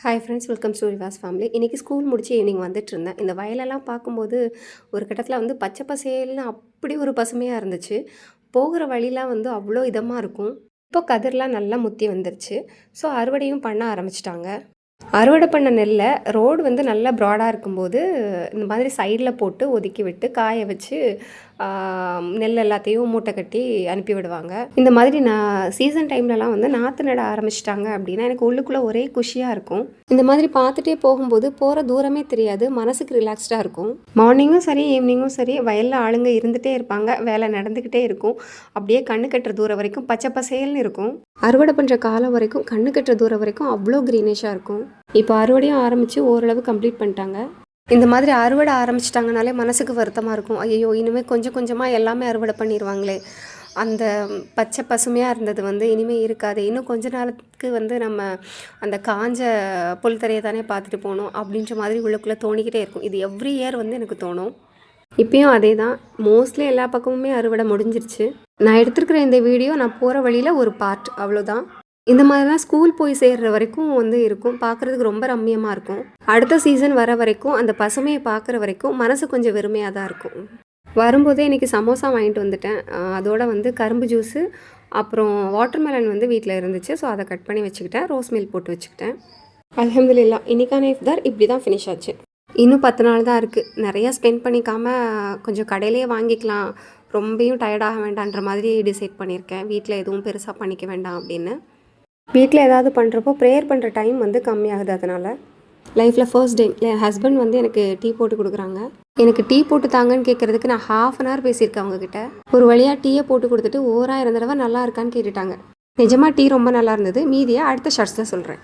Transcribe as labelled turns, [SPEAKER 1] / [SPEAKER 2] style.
[SPEAKER 1] Hi friends, welcome to Rivas family. இன்றைக்கி school முடிச்சு evening வந்துட்டுருந்தேன். இந்த வயலெல்லாம் பார்க்கும்போது ஒரு கட்டத்தில் வந்து பச்சை பசேல்னு அப்படி ஒரு பசுமையாக இருந்துச்சு. போகிற வழிலாம் வந்து அவ்வளோ இதமாக இருக்கும். இப்போ கதிர்லாம் நல்லா முத்தி வந்துருச்சு. ஸோ அறுவடையும் பண்ண ஆரம்பிச்சிட்டாங்க. அறுவடை பண்ண நெல்லை ரோடு வந்து நல்லா ப்ராடாக இருக்கும்போது இந்த மாதிரி சைடில் போட்டு ஒதுக்கி விட்டு காய வச்சு நெல் எல்லாத்தையும் மூட்டை கட்டி அனுப்பி விடுவாங்க. இந்த மாதிரி நான் சீசன் டைம்லலாம் வந்து நாற்று நட ஆரம்பிச்சிட்டாங்க அப்படின்னா எனக்கு உள்ளுக்குள்ளே ஒரே குஷியாக இருக்கும். இந்த மாதிரி பார்த்துட்டே போகும்போது போகிற தூரமே தெரியாது, மனசுக்கு ரிலாக்ஸ்டாக இருக்கும். மார்னிங்கும் சரி ஈவினிங்கும் சரி வயலில் ஆளுங்க இருந்துகிட்டே இருப்பாங்க, வேலை நடந்துக்கிட்டே இருக்கும். அப்படியே கண்ணு கட்டுற தூரம் வரைக்கும் பச்சை பசேல்னு இருக்கும். அறுவடை பண்ணுற காலம் வரைக்கும் கண்ணு கட்டுற தூரம் வரைக்கும் அவ்வளோ க்ரீனிஷாக இருக்கும். இப்போ அறுவடையும் ஆரம்பித்து ஓரளவு கம்ப்ளீட் பண்ணிட்டாங்க. இந்த மாதிரி அறுவடை ஆரம்பிச்சிட்டாங்கனாலே மனசுக்கு வருத்தமாக இருக்கும். ஐயோ, இனிமேல் கொஞ்சம் கொஞ்சமாக எல்லாமே அறுவடை பண்ணிடுவாங்களே, அந்த பச்சை பசுமையாக இருந்தது வந்து இனிமேல் இருக்காது, இன்னும் கொஞ்ச நாளுக்கு வந்து நம்ம அந்த காஞ்ச புல்தரையை தானே பார்த்துட்டு போகணும் அப்படின்ற மாதிரி உள்ளுக்குள்ளே தோணிக்கிட்டே இருக்கும். இது எவ்ரி இயர் வந்து எனக்கு தோணும். இப்பயும் அதே தான். மோஸ்ட்லி எல்லா பக்கமுமே அறுவடை முடிஞ்சிருச்சு. நான் எடுத்துருக்கிற இந்த வீடியோ நான் போகிற வழியில் ஒரு பார்ட், அவ்வளோதான். இந்த மாதிரிலாம் ஸ்கூல் போய் சேர்கிற வரைக்கும் வந்து இருக்கும், பார்க்குறதுக்கு ரொம்ப ரம்மியமாக இருக்கும். அடுத்த சீசன் வர வரைக்கும் அந்த பசுமையை பார்க்குற வரைக்கும் மனசு கொஞ்சம் வெறுமையாக தான் இருக்கும். வரும்போதே இன்றைக்கி சமோசா வாங்கிட்டு வந்துட்டேன். அதோட வந்து கரும்பு ஜூஸு, அப்புறம் வாட்டர்மெலன் வந்து வீட்டில் இருந்துச்சு. ஸோ அதை கட் பண்ணி வச்சுக்கிட்டேன், ரோஸ் மில்க் போட்டு வச்சுக்கிட்டேன். அல்ஹம்துலில்லாஹ், இன்றைக்கான இஃப்தார் இப்படி தான் ஃபினிஷ் ஆச்சு. இன்னும் 10 நாள் தான் இருக்குது. நிறையா ஸ்பெண்ட் பண்ணிக்காமல் கொஞ்சம் கடையிலேயே வாங்கிக்கலாம், ரொம்பையும் டயர்டாக வேண்டான்ற மாதிரி டிசைட் பண்ணியிருக்கேன். வீட்டில் எதுவும் பெருசாக பண்ணிக்க வேண்டாம் அப்படின்னு. வீட்டில் ஏதாவது பண்ணுறப்போ ப்ரேயர் பண்ணுற டைம் வந்து கம்மியாகுது. அதனால் லைஃப்பில் ஃபர்ஸ்ட் டைம் என் ஹஸ்பண்ட் வந்து எனக்கு டீ போட்டு கொடுக்குறாங்க. எனக்கு டீ போட்டு தாங்கன்னு கேட்குறதுக்கு நான் 1/2 hour பேசியிருக்கேன் அவங்கக்கிட்ட. ஒரு வழியாக டீயை போட்டு கொடுத்துட்டு 1000 தடவை நல்லா இருக்கான்னு கேட்டுட்டாங்க. நிஜமாக டீ ரொம்ப நல்லா இருந்தது. மீதியை அடுத்த ஷார்ட்ஸில் சொல்கிறேன்.